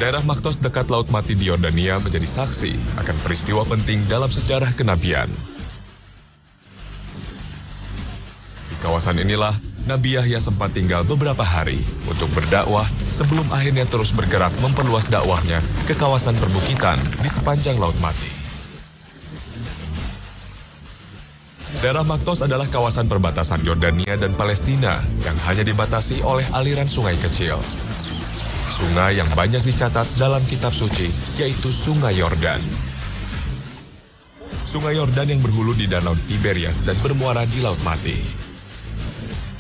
Daerah Maktos dekat Laut Mati di Yordania menjadi saksi akan peristiwa penting dalam sejarah kenabian. Di kawasan inilah Nabi Yahya sempat tinggal beberapa hari untuk berdakwah sebelum akhirnya terus bergerak memperluas dakwahnya ke kawasan perbukitan di sepanjang Laut Mati. Daerah Maktos adalah kawasan perbatasan Yordania dan Palestina yang hanya dibatasi oleh aliran sungai kecil. Sungai yang banyak dicatat dalam kitab suci, yaitu Sungai Yordan. Sungai Yordan yang berhulu di Danau Tiberias dan bermuara di Laut Mati.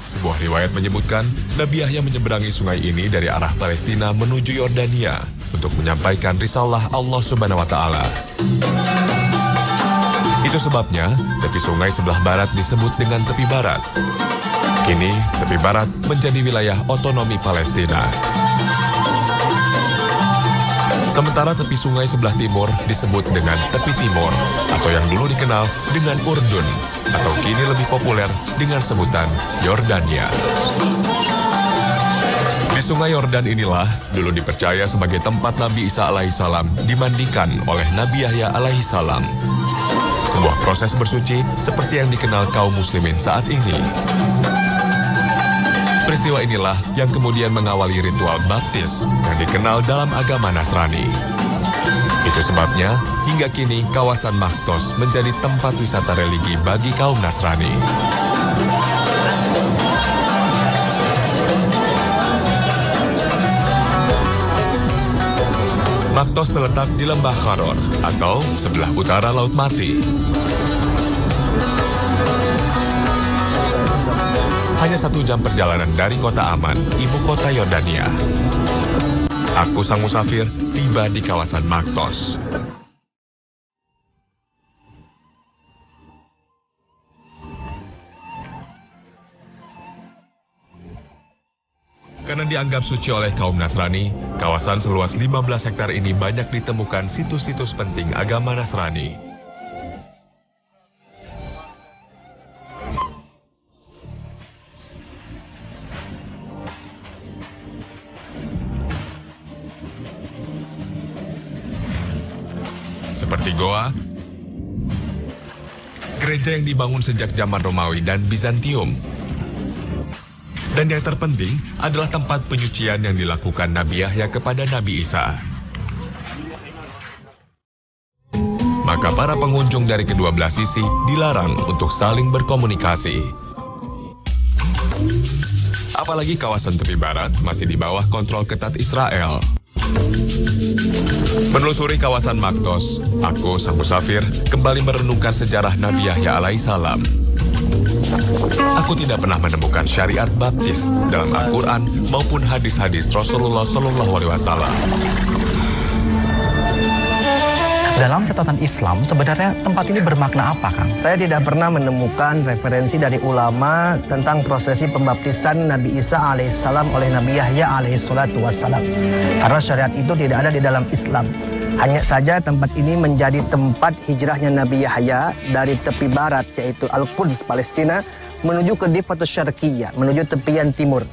Sebuah riwayat menyebutkan, Nabi Yahya menyeberangi sungai ini dari arah Palestina menuju Yordania untuk menyampaikan risalah Allah Subhanahu wa Ta'ala. Itu sebabnya, tepi sungai sebelah barat disebut dengan tepi barat. Kini, tepi barat menjadi wilayah otonomi Palestina. Sementara tepi sungai sebelah timur disebut dengan tepi timur, atau yang dulu dikenal dengan Urdun, atau kini lebih populer dengan sebutan Yordania. Di sungai Yordan inilah dulu dipercaya sebagai tempat Nabi Isa alaihissalam dimandikan oleh Nabi Yahya alaihissalam. Sebuah proses bersuci seperti yang dikenal kaum muslimin saat ini. Peristiwa inilah yang kemudian mengawali ritual baptis yang dikenal dalam agama Nasrani. Itu sebabnya, hingga kini kawasan Maktos menjadi tempat wisata religi bagi kaum Nasrani. Maktos terletak di Lembah Kharor atau sebelah utara Laut Mati. Hanya 1 jam perjalanan dari kota Aman, ibu kota Yordania. Aku sang musafir tiba di kawasan Maktos. Karena dianggap suci oleh kaum Nasrani, kawasan seluas 15 hektar ini banyak ditemukan situs-situs penting agama Nasrani. Seperti goa, gereja yang dibangun sejak zaman Romawi dan Bizantium. Dan yang terpenting adalah tempat penyucian yang dilakukan Nabi Yahya kepada Nabi Isa. Maka para pengunjung dari kedua belah sisi dilarang untuk saling berkomunikasi. Apalagi kawasan tepi barat masih di bawah kontrol ketat Israel. Menelusuri kawasan Maktos, aku sang musafir kembali merenungkan sejarah Nabi Yahya alaihissalam. Aku tidak pernah menemukan syariat baptis dalam Al-Quran maupun hadis-hadis Rasulullah SAW. Dalam catatan Islam, sebenarnya tempat ini bermakna apa, Kang? Saya tidak pernah menemukan referensi dari ulama tentang prosesi pembaptisan Nabi Isa alaihissalam oleh Nabi Yahya alaihissalam. Karena syariat itu tidak ada di dalam Islam. Hanya saja tempat ini menjadi tempat hijrahnya Nabi Yahya dari tepi barat, yaitu Al-Quds, Palestina, menuju ke Difatus Syarqiyah, menuju tepian timur.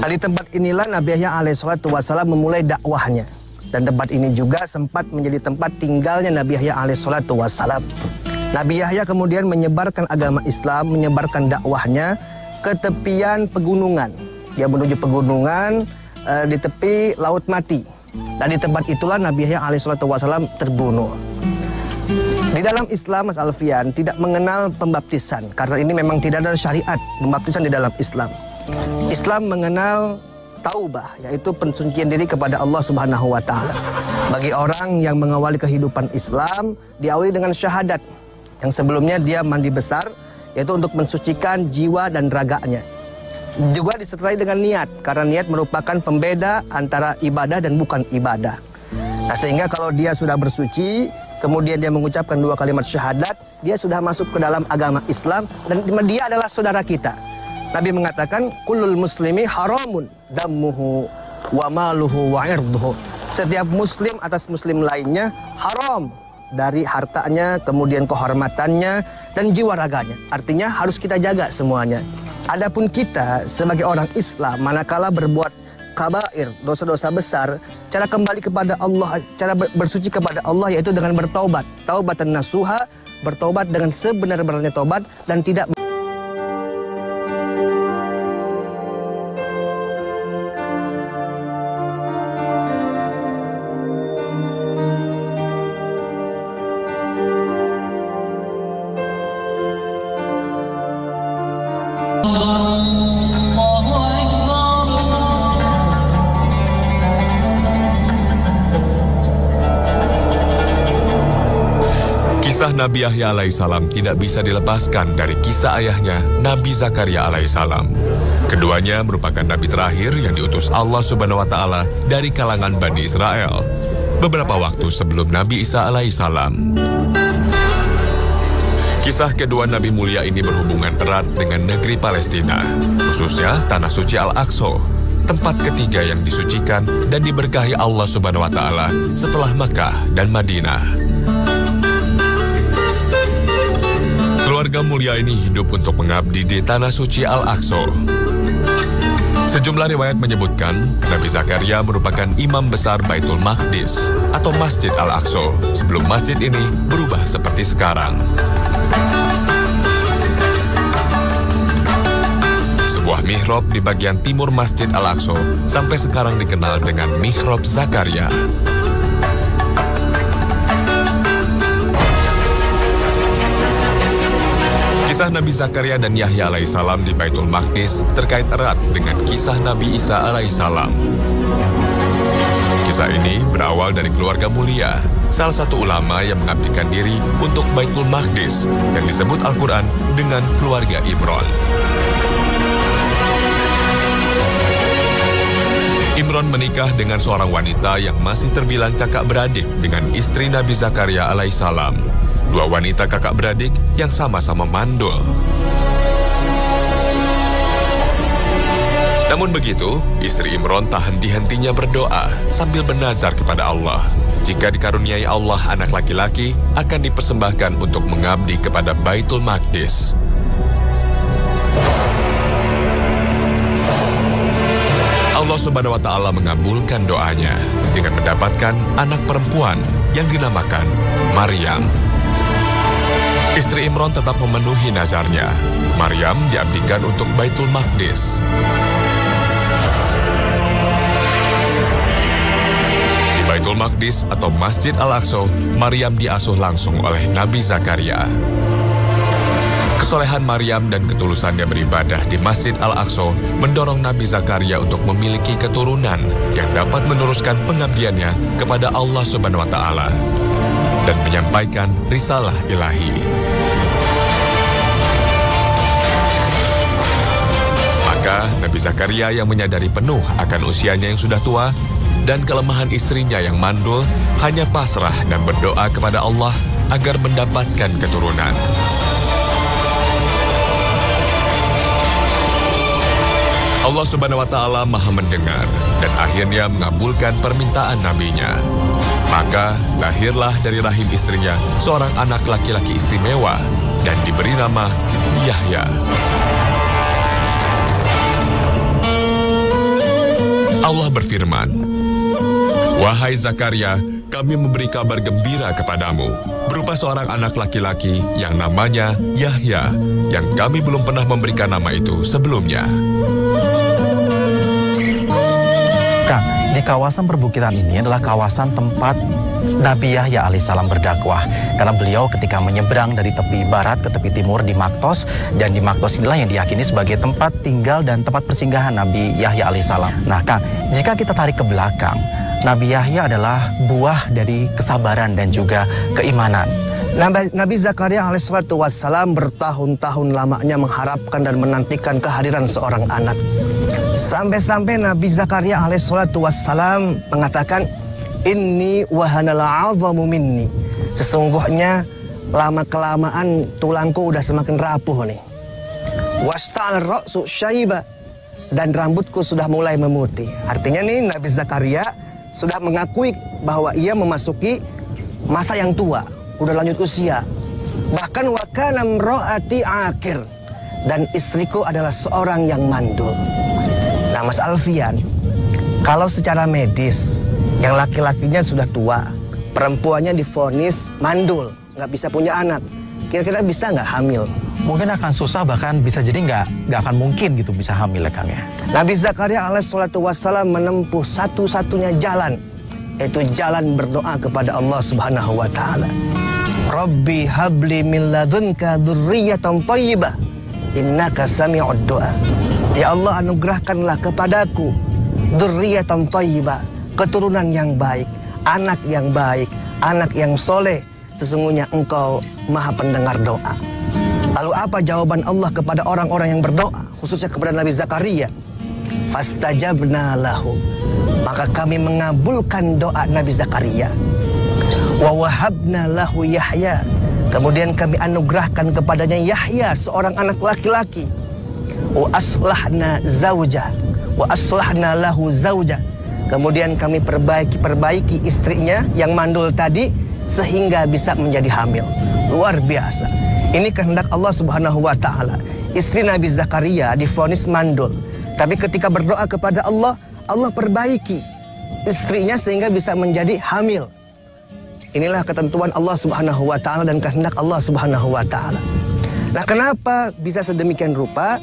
Di tempat inilah Nabi Yahya alaihissalam memulai dakwahnya. Dan tempat ini juga sempat menjadi tempat tinggalnya Nabi Yahya alaihissalam. Nabi Yahya kemudian menyebarkan agama Islam, menyebarkan dakwahnya ke tepian pegunungan. Dia menuju pegunungan di tepi Laut Mati. Dan di tempat itulah Nabi Yahya alaihissalam terbunuh. Di dalam Islam, Mas Alfian, tidak mengenal pembaptisan. Karena ini memang tidak ada syariat pembaptisan di dalam Islam. Islam mengenal taubah, yaitu pensucian diri kepada Allah Subhanahu wa Ta'ala. Bagi orang yang mengawali kehidupan Islam, diawali dengan syahadat, yang sebelumnya dia mandi besar, yaitu untuk mensucikan jiwa dan raganya. Juga disertai dengan niat, karena niat merupakan pembeda antara ibadah dan bukan ibadah. Nah, sehingga kalau dia sudah bersuci, kemudian dia mengucapkan 2 kalimat syahadat, dia sudah masuk ke dalam agama Islam, dan dia adalah saudara kita. Nabi mengatakan, kullul muslimi haramun dammuhu wa maluhu wa irduhu. Setiap muslim atas muslim lainnya haram dari hartanya, kemudian kehormatannya, dan jiwa raganya. Artinya harus kita jaga semuanya. Adapun kita sebagai orang Islam, manakala berbuat kabair, dosa-dosa besar, cara kembali kepada Allah, cara bersuci kepada Allah yaitu dengan bertaubat. Taubatan nasuha, bertaubat dengan sebenar-benarnya taubat dan tidak Kisah Nabi Yahya alaihissalam tidak bisa dilepaskan dari kisah ayahnya, Nabi Zakaria alaihissalam. Keduanya merupakan nabi terakhir yang diutus Allah Subhanahu wa Ta'ala dari kalangan Bani Israel, beberapa waktu sebelum Nabi Isa alaihissalam. Kisah kedua nabi mulia ini berhubungan erat dengan negeri Palestina, khususnya Tanah Suci Al-Aqsa, tempat ketiga yang disucikan dan diberkahi Allah Subhanahu wa Ta'ala setelah Makkah dan Madinah. Keluarga mulia ini hidup untuk mengabdi di Tanah Suci Al-Aqsa. Sejumlah riwayat menyebutkan Nabi Zakaria merupakan imam besar Baitul Maqdis atau Masjid Al-Aqsa sebelum masjid ini berubah seperti sekarang. Sebuah mihrab di bagian timur Masjid Al-Aqsa sampai sekarang dikenal dengan Mihrab Zakaria. Kisah Nabi Zakaria dan Yahya alaihissalam di Baitul Maqdis terkait erat dengan kisah Nabi Isa alaihissalam. Kisah ini berawal dari keluarga mulia, salah satu ulama yang mengabdikan diri untuk Baitul Maqdis yang disebut Al-Quran dengan keluarga Imran. Imran menikah dengan seorang wanita yang masih terbilang kakak beradik dengan istri Nabi Zakaria alaihissalam. Dua wanita kakak beradik yang sama-sama mandul. Namun begitu, istri Imran tak henti-hentinya berdoa sambil bernazar kepada Allah. Jika dikaruniai Allah anak laki-laki, akan dipersembahkan untuk mengabdi kepada Baitul Maqdis. Allah Subhanahu wa Ta'ala mengabulkan doanya dengan mendapatkan anak perempuan yang dinamakan Maryam. Istri Imran tetap memenuhi nazarnya. Maryam diabdikan untuk Baitul Maqdis. Di Baitul Maqdis atau Masjid Al-Aqsa, Maryam diasuh langsung oleh Nabi Zakaria. Kesolehan Maryam dan ketulusannya beribadah di Masjid Al-Aqsa mendorong Nabi Zakaria untuk memiliki keturunan yang dapat meneruskan pengabdiannya kepada Allah Subhanahu wa Ta'ala dan menyampaikan risalah ilahi. Maka Nabi Zakaria yang menyadari penuh akan usianya yang sudah tua dan kelemahan istrinya yang mandul hanya pasrah dan berdoa kepada Allah agar mendapatkan keturunan. Allah Subhanahu wa Ta'ala Maha mendengar dan akhirnya mengabulkan permintaan nabinya. Maka lahirlah dari rahim istrinya seorang anak laki-laki istimewa dan diberi nama Yahya. Allah berfirman, "Wahai Zakaria, kami memberi kabar gembira kepadamu berupa seorang anak laki-laki yang namanya Yahya, yang kami belum pernah memberikan nama itu sebelumnya." Kang, di kawasan perbukitan ini adalah kawasan tempat Nabi Yahya alaihissalam berdakwah. Karena beliau ketika menyeberang dari tepi barat ke tepi timur di Maktos, dan di Maktos inilah yang diyakini sebagai tempat tinggal dan tempat persinggahan Nabi Yahya alaihissalam. Nah Kang, jika kita tarik ke belakang, Nabi Yahya adalah buah dari kesabaran dan juga keimanan. Nabi Zakaria alaihissalam bertahun-tahun lamanya mengharapkan dan menantikan kehadiran seorang anak. Sampai-sampai Nabi Zakaria alaihissalam mengatakan, "Inni wahanal 'azamu minni." Sesungguhnya lama-kelamaan tulangku udah semakin rapuh nih. Wasta'al ra'su syaiba, dan rambutku sudah mulai memutih. Artinya nih Nabi Zakaria sudah mengakui bahwa ia memasuki masa yang tua, udah lanjut usia. Bahkan wa kana imraati akir, dan istriku adalah seorang yang mandul. Nah Mas Alfian, Kalau secara medis, yang laki-lakinya sudah tua, perempuannya divonis mandul, nggak bisa punya anak, kira-kira bisa nggak hamil? Mungkin akan susah, bahkan bisa jadi nggak akan mungkin gitu bisa hamil ya Kang ya. Nabi Zakaria alaihissalatu wassalam menempuh satu-satunya jalan, yaitu jalan berdoa kepada Allah Subhanahu wa taala. Rabbi habli min ladunka dzurriyyatan thayyibah innaka sami'ud du'a. Ya Allah, anugerahkanlah kepadaku dzurriyyatan thayyibah, keturunan yang baik, anak yang soleh. Sesungguhnya Engkau Maha pendengar doa. Lalu apa jawaban Allah kepada orang-orang yang berdoa, khususnya kepada Nabi Zakaria? Fastajabna lahu, maka kami mengabulkan doa Nabi Zakaria. Wa wahabna lahu Yahya, kemudian kami anugerahkan kepadanya Yahya, seorang anak laki-laki. Wa aslahna zaujah, wa aslahna lahu zaujah, kemudian kami perbaiki istrinya yang mandul tadi sehingga bisa menjadi hamil. Luar biasa. Ini kehendak Allah Subhanahu wa taala. Istri Nabi Zakaria divonis mandul, tapi ketika berdoa kepada Allah, Allah perbaiki istrinya sehingga bisa menjadi hamil. Inilah ketentuan Allah Subhanahu wa taala dan kehendak Allah Subhanahu wa taala. Nah, kenapa bisa sedemikian rupa?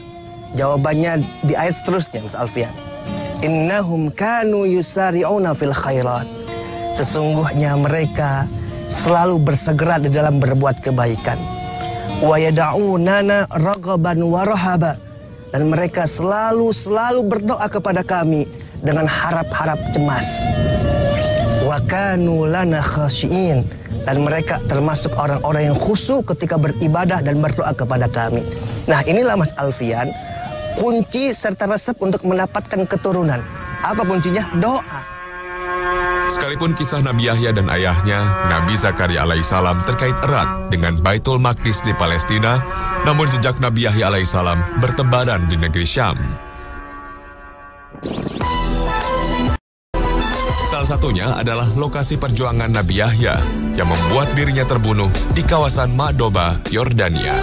Jawabannya di ayat seterusnya, Mas Alfian. Innahum kanu yusari'una fil khairat. Sesungguhnya mereka selalu bersegera di dalam berbuat kebaikan. Wa yad'unana raghaban wa rahaba. Dan mereka selalu berdoa kepada kami dengan harap-harap cemas. Wa kanu lana khashiin, dan mereka termasuk orang-orang yang khusyuk ketika beribadah dan berdoa kepada kami. Nah, inilah Mas Alfian, kunci serta resep untuk mendapatkan keturunan. Apa kuncinya? Doa. Sekalipun kisah Nabi Yahya dan ayahnya, Nabi Zakaria alaihissalam terkait erat dengan Baitul Maqdis di Palestina, namun jejak Nabi Yahya alaihissalam bertebaran di negeri Syam. Salah satunya adalah lokasi perjuangan Nabi Yahya yang membuat dirinya terbunuh di kawasan Ma'doba, Yordania.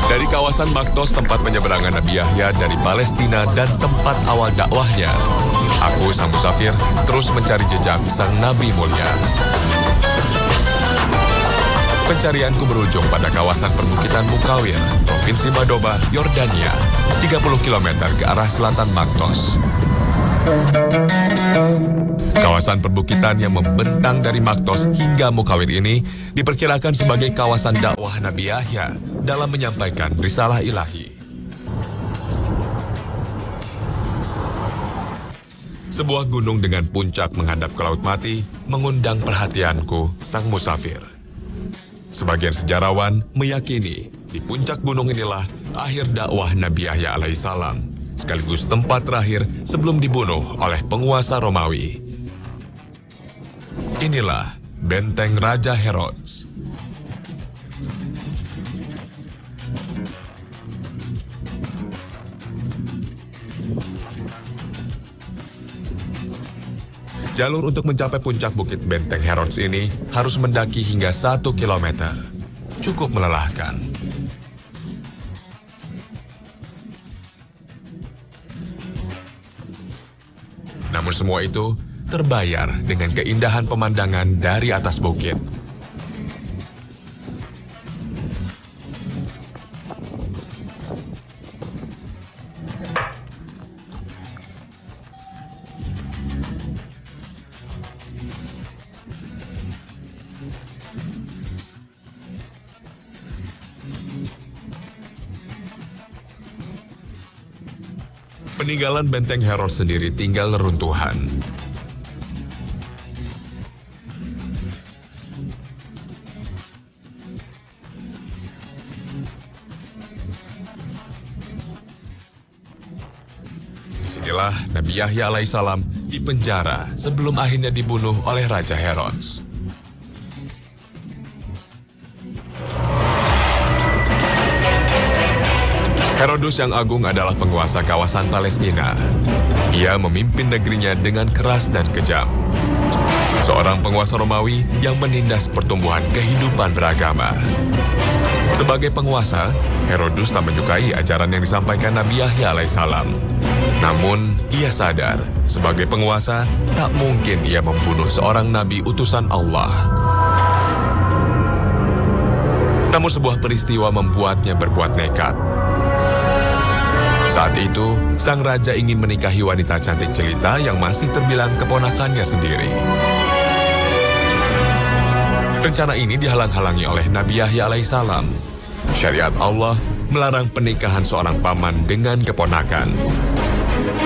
Dari kawasan Maktos, tempat penyeberangan Nabi Yahya dari Palestina dan tempat awal dakwahnya, aku, sang musafir, terus mencari jejak sang Nabi mulia. Pencarianku berujung pada kawasan perbukitan Mukawir, Provinsi Ma'doba, Yordania, 30 km ke arah selatan Maktos. Kawasan perbukitan yang membentang dari Maktos hingga Mukawir ini diperkirakan sebagai kawasan dakwah Nabi Yahya dalam menyampaikan risalah ilahi. Sebuah gunung dengan puncak menghadap ke Laut Mati mengundang perhatianku, sang musafir. Sebagian sejarawan meyakini di puncak gunung inilah akhir dakwah Nabi Yahya alaihissalam, sekaligus tempat terakhir sebelum dibunuh oleh penguasa Romawi. Inilah benteng Raja Herods. Jalur untuk mencapai puncak bukit benteng Herods ini harus mendaki hingga 1 kilometer. Cukup melelahkan. Namun semua itu terbayar dengan keindahan pemandangan dari atas bukit. Peninggalan benteng Herods sendiri tinggal reruntuhan. Disinilah Nabi Yahya alaihissalam dipenjara sebelum akhirnya dibunuh oleh Raja Herods. Herodus yang agung adalah penguasa kawasan Palestina. Ia memimpin negerinya dengan keras dan kejam. Seorang penguasa Romawi yang menindas pertumbuhan kehidupan beragama. Sebagai penguasa, Herodus tak menyukai ajaran yang disampaikan Nabi Yahya alaihissalam. Namun, ia sadar, sebagai penguasa, tak mungkin ia membunuh seorang nabi utusan Allah. Namun sebuah peristiwa membuatnya berbuat nekat. Saat itu, sang raja ingin menikahi wanita cantik jelita yang masih terbilang keponakannya sendiri. Rencana ini dihalang-halangi oleh Nabi Yahya alaihissalam. Syariat Allah melarang pernikahan seorang paman dengan keponakan.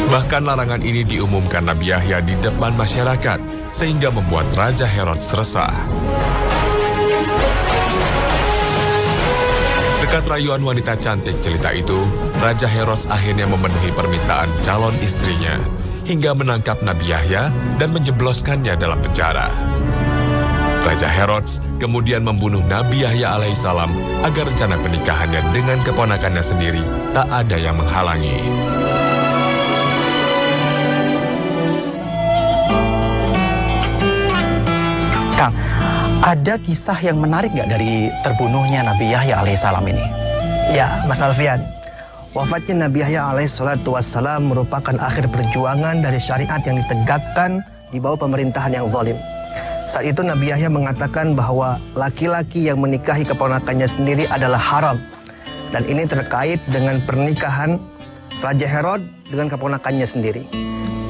Bahkan larangan ini diumumkan Nabi Yahya di depan masyarakat, sehingga membuat Raja Herods resah. Dekat rayuan wanita cantik jelita itu, Raja Herods akhirnya memenuhi permintaan calon istrinya, hingga menangkap Nabi Yahya dan menjebloskannya dalam penjara. Raja Herods kemudian membunuh Nabi Yahya alaihissalam agar rencana pernikahannya dengan keponakannya sendiri tak ada yang menghalangi. Kang, ada kisah yang menarik nggak dari terbunuhnya Nabi Yahya alaihissalam ini? Ya, Mas Alfian. Wafatnya Nabi Yahya alaihissalam merupakan akhir perjuangan dari syariat yang ditegakkan di bawah pemerintahan yang zalim. Saat itu Nabi Yahya mengatakan bahwa laki-laki yang menikahi keponakannya sendiri adalah haram. Dan ini terkait dengan pernikahan Raja Herod dengan keponakannya sendiri.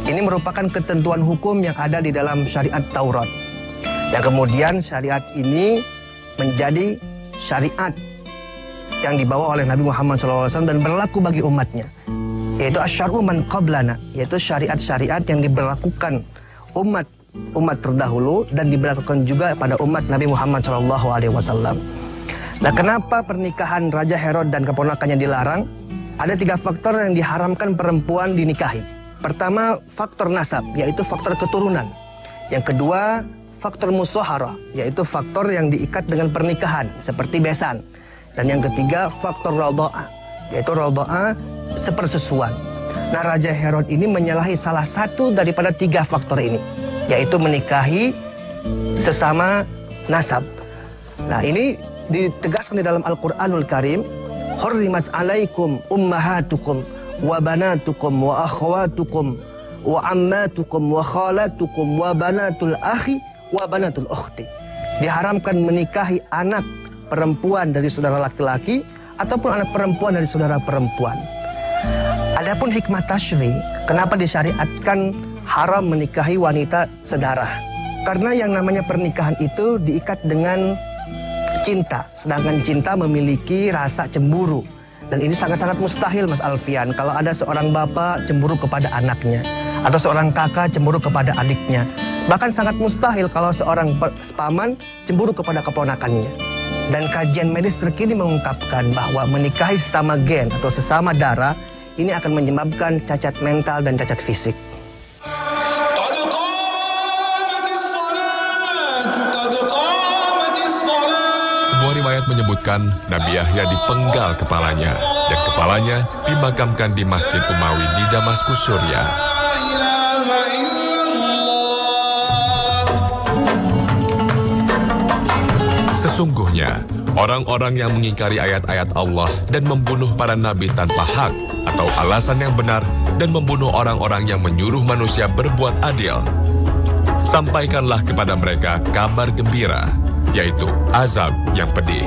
Ini merupakan ketentuan hukum yang ada di dalam syariat Taurat. Yang kemudian syariat ini menjadi syariat yang dibawa oleh Nabi Muhammad SAW dan berlaku bagi umatnya. Yaitu asyar'u man qablana, yaitu syariat-syariat yang diberlakukan umat terdahulu dan diberlakukan juga pada umat Nabi Muhammad SAW. Nah, kenapa pernikahan Raja Herod dan keponakannya dilarang? Ada 3 faktor yang diharamkan perempuan dinikahi. Pertama, faktor nasab, yaitu faktor keturunan. Yang kedua, faktor musyahara, yaitu faktor yang diikat dengan pernikahan, seperti besan. Dan yang ketiga, faktor radha'ah, yaitu radha'ah sepersusuan. Nah, Raja Herod ini menyalahi salah satu daripada 3 faktor ini, yaitu menikahi sesama nasab. Nah, ini ditegaskan di dalam Al-Quranul Karim. Hurrimat alaikum ummahatukum wa banatukum wa akhwatukum wa ammatukum wa khalatukum wa banatul akhi wa banatul ukhti. Diharamkan menikahi anak perempuan dari saudara laki-laki ataupun anak perempuan dari saudara perempuan. Adapun hikmah tasyri, kenapa disyariatkan haram menikahi wanita sedarah? Karena yang namanya pernikahan itu diikat dengan cinta, sedangkan cinta memiliki rasa cemburu. Dan ini sangat-sangat mustahil, Mas Alfian, kalau ada seorang bapak cemburu kepada anaknya, atau seorang kakak cemburu kepada adiknya. Bahkan sangat mustahil kalau seorang paman cemburu kepada keponakannya. Dan kajian medis terkini mengungkapkan bahwa menikahi sesama gen atau sesama darah ini akan menyebabkan cacat mental dan cacat fisik. Sebuah riwayat menyebutkan Nabi Yahya dipenggal kepalanya dan kepalanya dimakamkan di Masjid Umawi di Damaskus, Suriah. Sesungguhnya, orang-orang yang mengingkari ayat-ayat Allah dan membunuh para nabi tanpa hak atau alasan yang benar dan membunuh orang-orang yang menyuruh manusia berbuat adil, sampaikanlah kepada mereka kabar gembira, yaitu azab yang pedih.